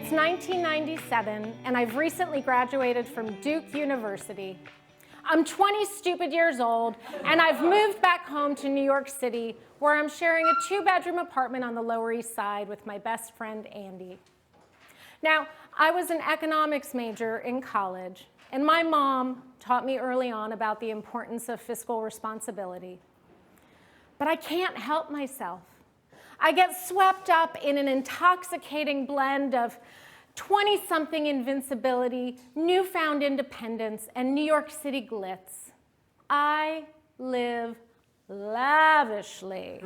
It's 1997, and I've recently graduated from Duke University. I'm 20 stupid years old, and I've moved back home to New York City, where I'm sharing a 2-bedroom apartment on the Lower East Side with my best friend, Andy. Now, I was an economics major in college, and my mom taught me early on about the importance of fiscal responsibility. But I can't help myself. I get swept up in an intoxicating blend of 20-something invincibility, newfound independence, and New York City glitz. I live lavishly.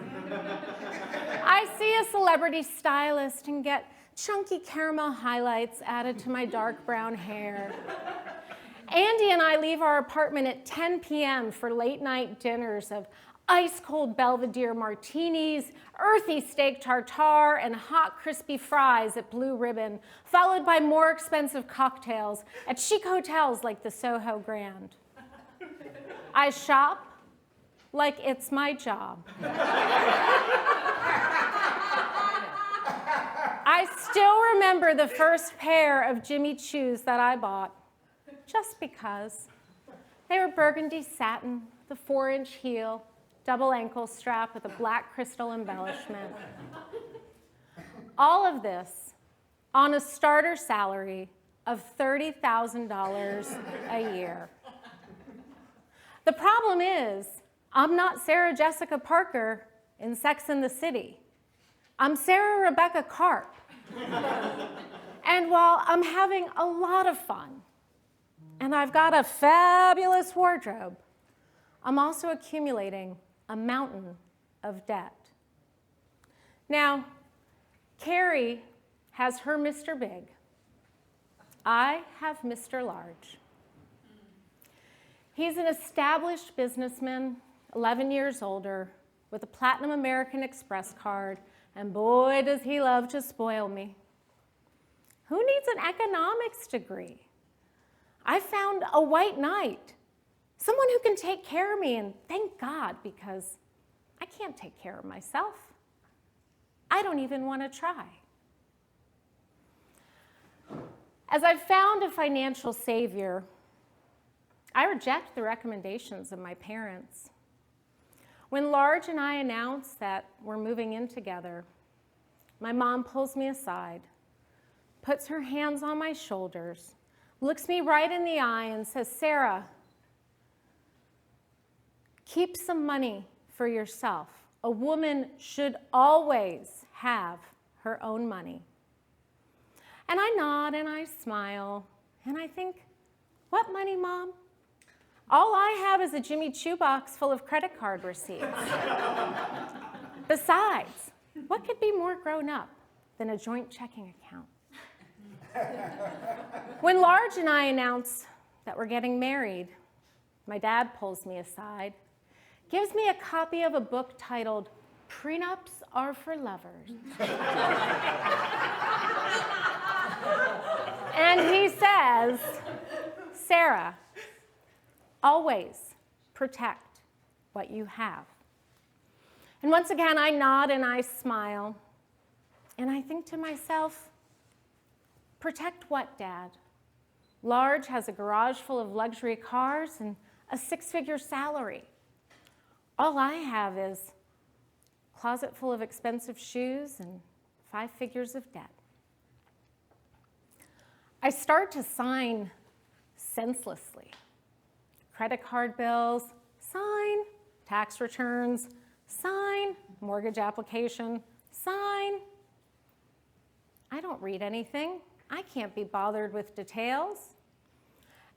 I see a celebrity stylist and get chunky caramel highlights added to my dark brown hair. Andy and I leave our apartment at 10 p.m. for late-night dinners of ice-cold Belvedere martinis, earthy steak tartare, and hot, crispy fries at Blue Ribbon, followed by more expensive cocktails at chic hotels like the Soho Grand. I shop like it's my job. I still remember the first pair of Jimmy Choos that I bought, just because. They were burgundy satin, the 4-inch heel, double ankle strap with a black crystal embellishment. All of this on a starter salary of $30,000 a year. The problem is, I'm not Sarah Jessica Parker in Sex and the City. I'm Sarah Rebecca Karp. And while I'm having a lot of fun, and I've got a fabulous wardrobe, I'm also accumulating a mountain of debt. Now, Carrie has her Mr. Big. I have Mr. Large. He's an established businessman, 11 years older, with a Platinum American Express card, and boy, does he love to spoil me. Who needs an economics degree? I found a white knight, someone who can take care of me, and thank God, because I can't take care of myself. I don't even want to try. As I've found a financial savior, I reject the recommendations of my parents. When Large and I announce that we're moving in together, my mom pulls me aside, puts her hands on my shoulders, looks me right in the eye and says, "Sarah, keep some money for yourself. A woman should always have her own money." And I nod and I smile and I think, what money, Mom? All I have is a Jimmy Choo box full of credit card receipts. Besides, what could be more grown up than a joint checking account? When Large and I announce that we're getting married, my dad pulls me aside, gives me a copy of a book titled "Prenups Are for Lovers." And he says, "Sarah, always protect what you have." And once again, I nod and I smile, and I think to myself, protect what, Dad? Large has a garage full of luxury cars and a 6-figure salary. All I have is a closet full of expensive shoes and 5 figures of debt. I start to sign senselessly. Credit card bills, sign. Tax returns, sign. Mortgage application, sign. I don't read anything. I can't be bothered with details.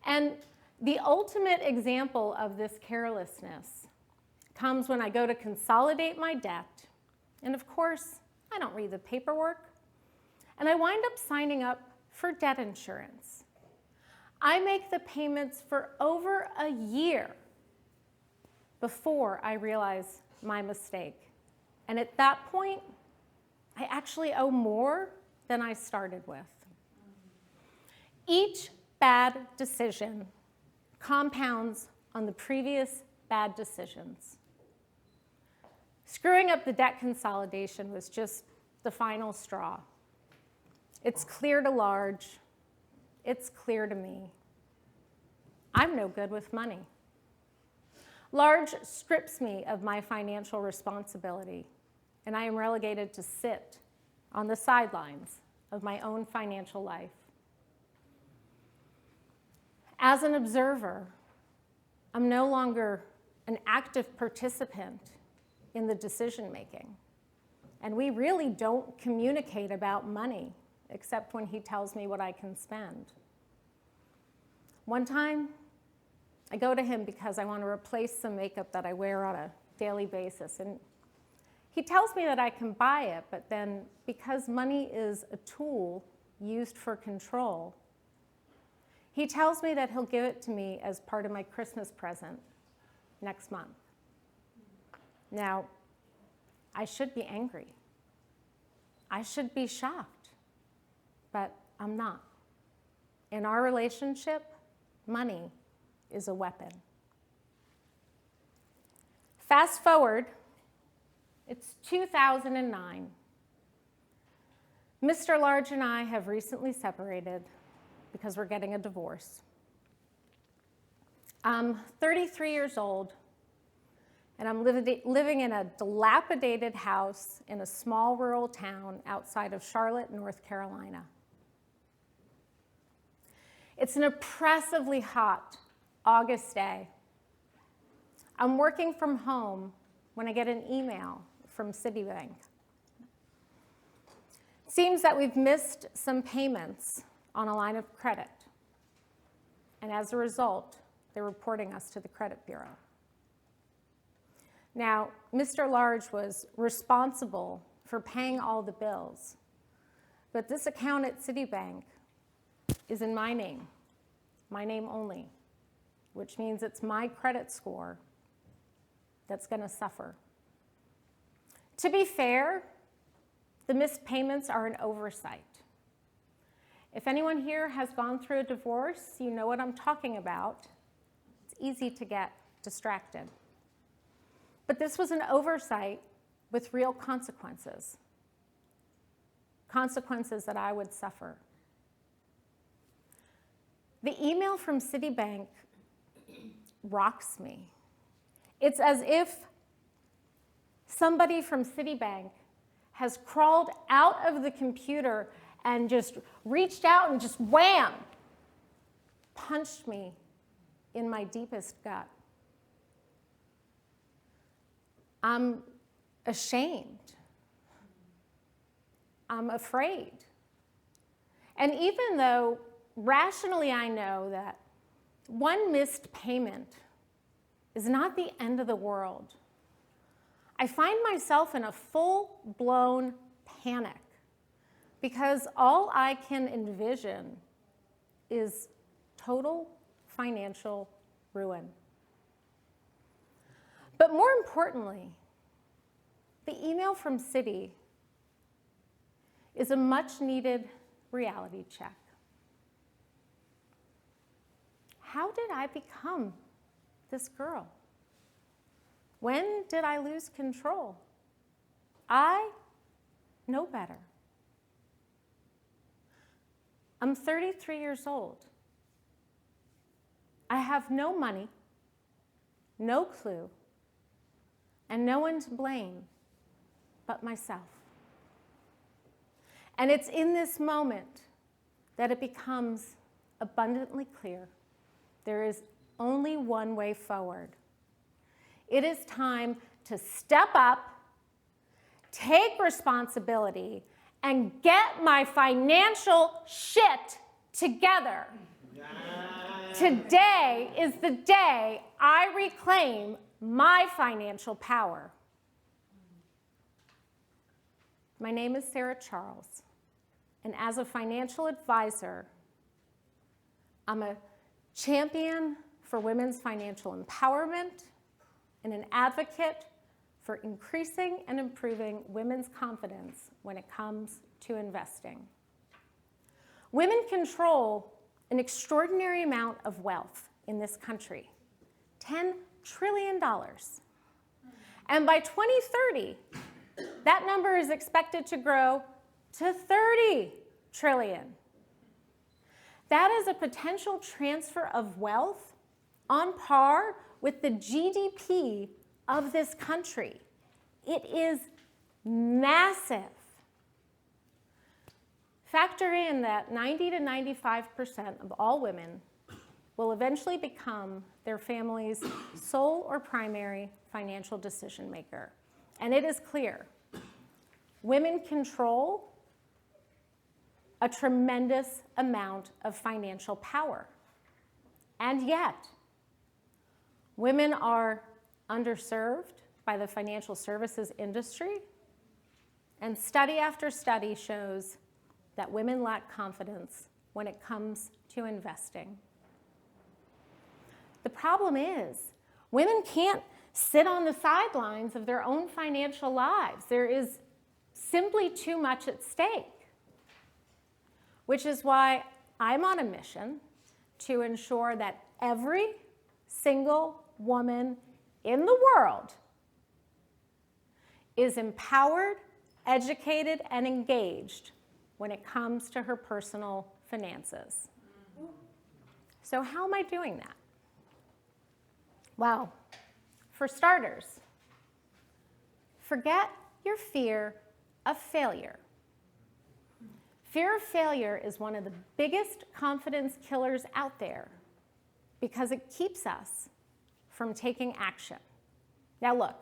And the ultimate example of this carelessness comes when I go to consolidate my debt. And of course, I don't read the paperwork. And I wind up signing up for debt insurance. I make the payments for over a year before I realize my mistake. And at that point, I actually owe more than I started with. Each bad decision compounds on the previous bad decisions. Screwing up the debt consolidation was just the final straw. It's clear to Large. It's clear to me. I'm no good with money. Large strips me of my financial responsibility, and I am relegated to sit on the sidelines of my own financial life. As an observer, I'm no longer an active participant in the decision making. And we really don't communicate about money, except when he tells me what I can spend. One time, I go to him because I want to replace some makeup that I wear on a daily basis. And he tells me that I can buy it, but then because money is a tool used for control, he tells me that he'll give it to me as part of my Christmas present next month. Now, I should be angry. I should be shocked, but I'm not. In our relationship, money is a weapon. Fast forward, it's 2009. Mr. Large and I have recently separated because we're getting a divorce. I'm 33 years old, and I'm living in a dilapidated house in a small rural town outside of Charlotte, North Carolina. It's an oppressively hot August day. I'm working from home when I get an email from Citibank. It seems that we've missed some payments on a line of credit, and as a result, they're reporting us to the credit bureau. Now, Mr. Large was responsible for paying all the bills, but this account at Citibank is in my name only, which means it's my credit score that's going to suffer. To be fair, the missed payments are an oversight. If anyone here has gone through a divorce, you know what I'm talking about. It's easy to get distracted. But this was an oversight with real consequences. Consequences that I would suffer. The email from Citibank rocks me. It's as if somebody from Citibank has crawled out of the computer and just reached out and just wham, punched me in my deepest gut. I'm ashamed. I'm afraid. And even though rationally I know that one missed payment is not the end of the world, I find myself in a full-blown panic because all I can envision is total financial ruin. But more importantly, the email from Citi is a much-needed reality check. How did I become this girl? When did I lose control? I know better. I'm 33 years old. I have no money, no clue, and no one to blame but myself. And it's in this moment that it becomes abundantly clear there is only one way forward. It is time to step up, take responsibility, and get my financial shit together. Today is the day I reclaim my financial power. My name is Sarah Charles, and as a financial advisor, I'm a champion for women's financial empowerment and an advocate for increasing and improving women's confidence when it comes to investing. Women control an extraordinary amount of wealth in this country, $10 trillion. And by 2030, that number is expected to grow to $30 trillion. That is a potential transfer of wealth on par with the GDP of this country. It is massive. Factor in that 90 to 95% of all women will eventually become their family's sole or primary financial decision maker. And it is clear, women control a tremendous amount of financial power. And yet, women are underserved by the financial services industry, and study after study shows that women lack confidence when it comes to investing. The problem is, women can't sit on the sidelines of their own financial lives. There is simply too much at stake, which is why I'm on a mission to ensure that every single woman in the world is empowered, educated, and engaged when it comes to her personal finances. So how am I doing that? Well, for starters, forget your fear of failure. Fear of failure is one of the biggest confidence killers out there because it keeps us from taking action. Now look,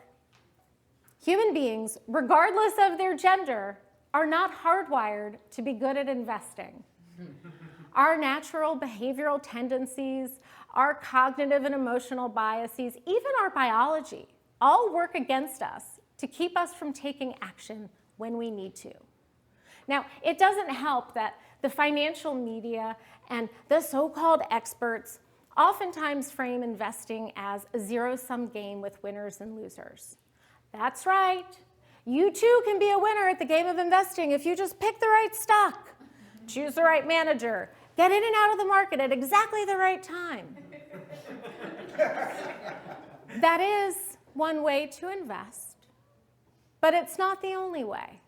human beings, regardless of their gender, are not hardwired to be good at investing. Our natural behavioral tendencies, our cognitive and emotional biases, even our biology, all work against us to keep us from taking action when we need to. Now, it doesn't help that the financial media and the so-called experts oftentimes frame investing as a zero-sum game with winners and losers. That's right. You too can be a winner at the game of investing if you just pick the right stock, choose the right manager, get in and out of the market at exactly the right time. That is one way to invest, but it's not the only way,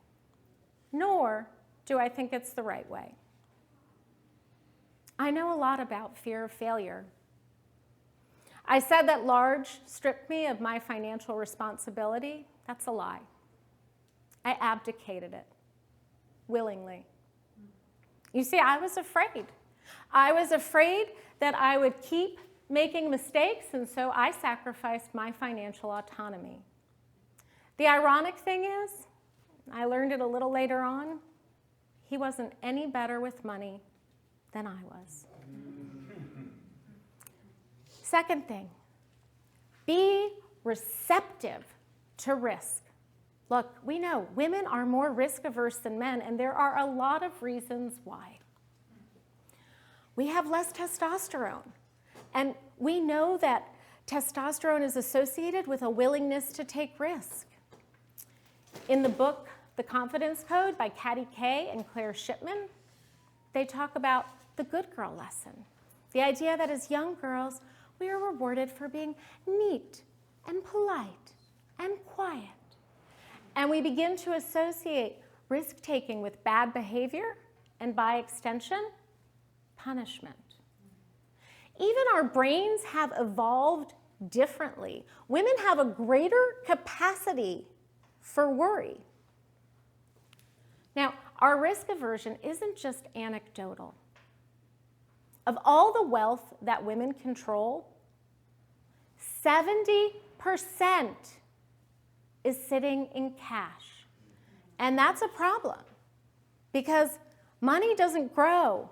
nor do I think it's the right way. I know a lot about fear of failure. I said that large stripped me of my financial responsibility. That's a lie. I abdicated it willingly. You see, I was afraid. I was afraid that I would keep making mistakes, and so I sacrificed my financial autonomy. The ironic thing is, I learned it a little later on, he wasn't any better with money than I was. Second thing, be receptive to risk. Look, we know women are more risk averse than men, and there are a lot of reasons why. We have less testosterone, and we know that testosterone is associated with a willingness to take risk. In the book, The Confidence Code by Katty Kay and Claire Shipman, they talk about the good girl lesson. The idea that as young girls, we are rewarded for being neat and polite and quiet. And we begin to associate risk-taking with bad behavior and, by extension, punishment. Even our brains have evolved differently. Women have a greater capacity for worry. Now, our risk aversion isn't just anecdotal. Of all the wealth that women control, 70% is sitting in cash. And that's a problem because money doesn't grow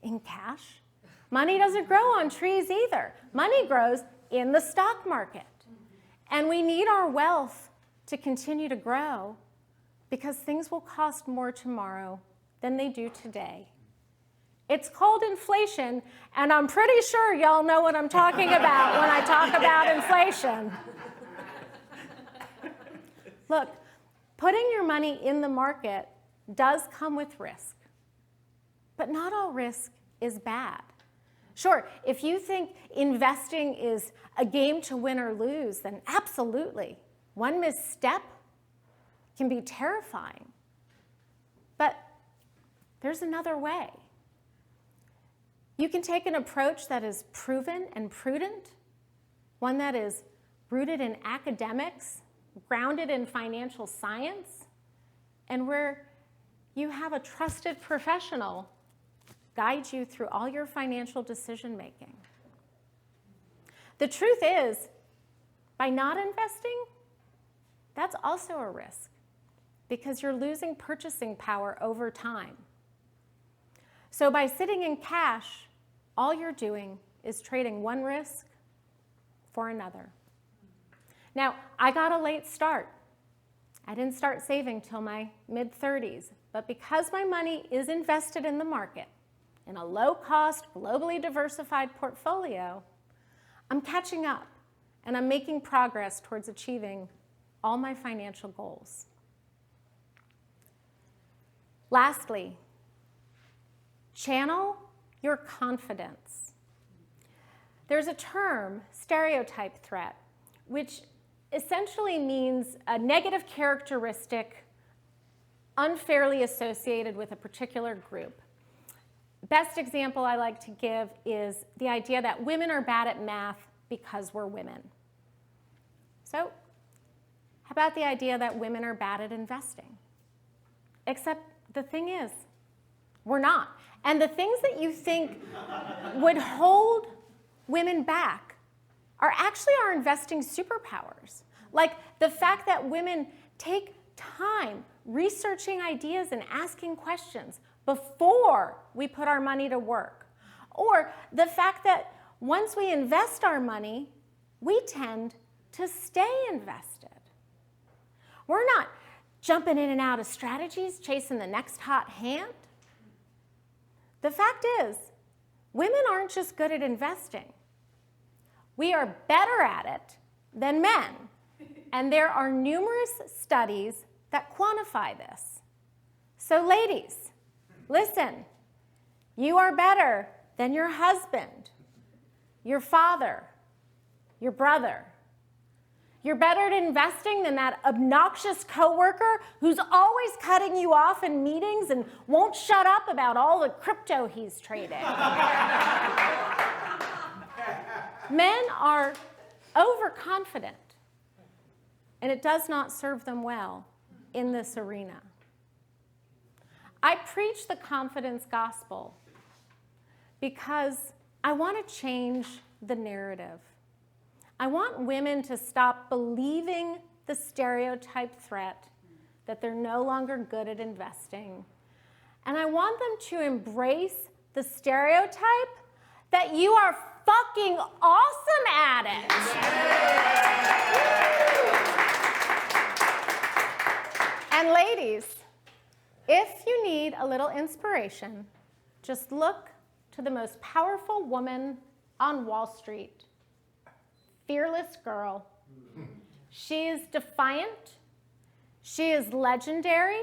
in cash. Money doesn't grow on trees either. Money grows in the stock market. And we need our wealth to continue to grow because things will cost more tomorrow than they do today. It's called inflation, and I'm pretty sure y'all know what I'm talking about when I talk about inflation. Look, putting your money in the market does come with risk, but not all risk is bad. Sure, if you think investing is a game to win or lose, then absolutely. One misstep can be terrifying. But There's another way. You can take an approach that is proven and prudent, one that is rooted in academics, grounded in financial science, and where you have a trusted professional guide you through all your financial decision making. The truth is, by not investing, that's also a risk because you're losing purchasing power over time. So by sitting in cash, all you're doing is trading one risk for another. Now, I got a late start. I didn't start saving till my mid-30s, but because my money is invested in the market, in a low-cost, globally diversified portfolio, I'm catching up and I'm making progress towards achieving all my financial goals. Lastly, channel your confidence. There's a term, stereotype threat, which essentially means a negative characteristic unfairly associated with a particular group. Best example I like to give is the idea that women are bad at math because we're women. So, how about the idea that women are bad at investing? Except the thing is, we're not. And the things that you think would hold women back are actually our investing superpowers. Like the fact that women take time researching ideas and asking questions before we put our money to work. Or the fact that once we invest our money, we tend to stay invested. We're not jumping in and out of strategies, chasing the next hot hand. The fact is, women aren't just good at investing. We are better at it than men. And there are numerous studies that quantify this. So ladies, listen, you are better than your husband, your father, your brother. You're better at investing than that obnoxious coworker who's always cutting you off in meetings and won't shut up about all the crypto he's trading. Men are overconfident, and it does not serve them well in this arena. I preach the confidence gospel because I want to change the narrative. I want women to stop believing the stereotype threat that they're no longer good at investing. And I want them to embrace the stereotype that you are fucking awesome at it. And ladies, if you need a little inspiration, just look to the most powerful woman on Wall Street. Fearless girl. She is defiant. She is legendary.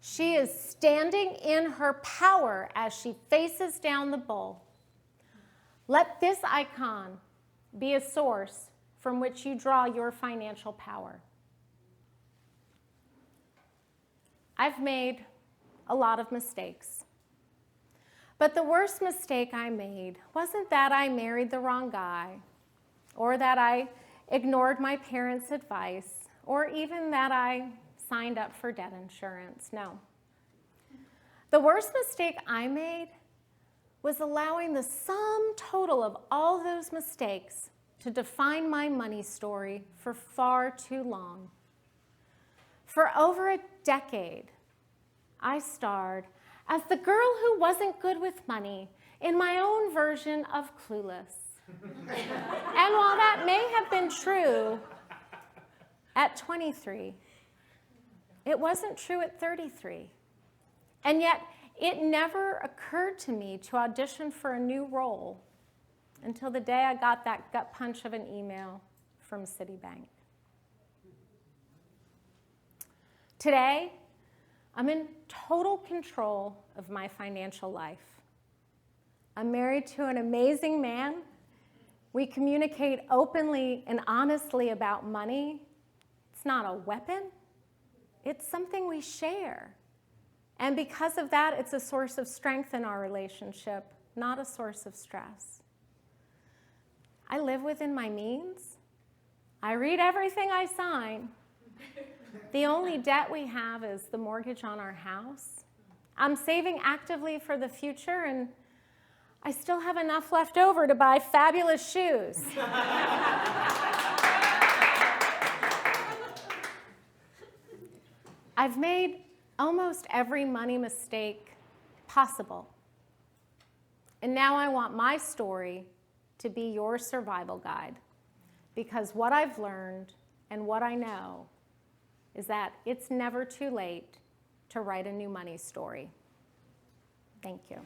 She is standing in her power as she faces down the bull. Let this icon be a source from which you draw your financial power. I've made a lot of mistakes. But the worst mistake I made wasn't that I married the wrong guy, or that I ignored my parents' advice, or even that I signed up for debt insurance. No. The worst mistake I made was allowing the sum total of all those mistakes to define my money story for far too long. For over a decade, I starred as the girl who wasn't good with money in my own version of Clueless. And while that may have been true at 23, it wasn't true at 33. And yet, it never occurred to me to audition for a new role until the day I got that gut punch of an email from Citibank. Today, I'm in total control of my financial life. I'm married to an amazing man. We communicate openly and honestly about money. It's not a weapon. It's something we share. And because of that, it's a source of strength in our relationship, not a source of stress. I live within my means. I read everything I sign. The only debt we have is the mortgage on our house. I'm saving actively for the future, and I still have enough left over to buy fabulous shoes. I've made almost every money mistake possible. And now I want my story to be your survival guide, because what I've learned and what I know is that it's never too late to write a new money story. Thank you.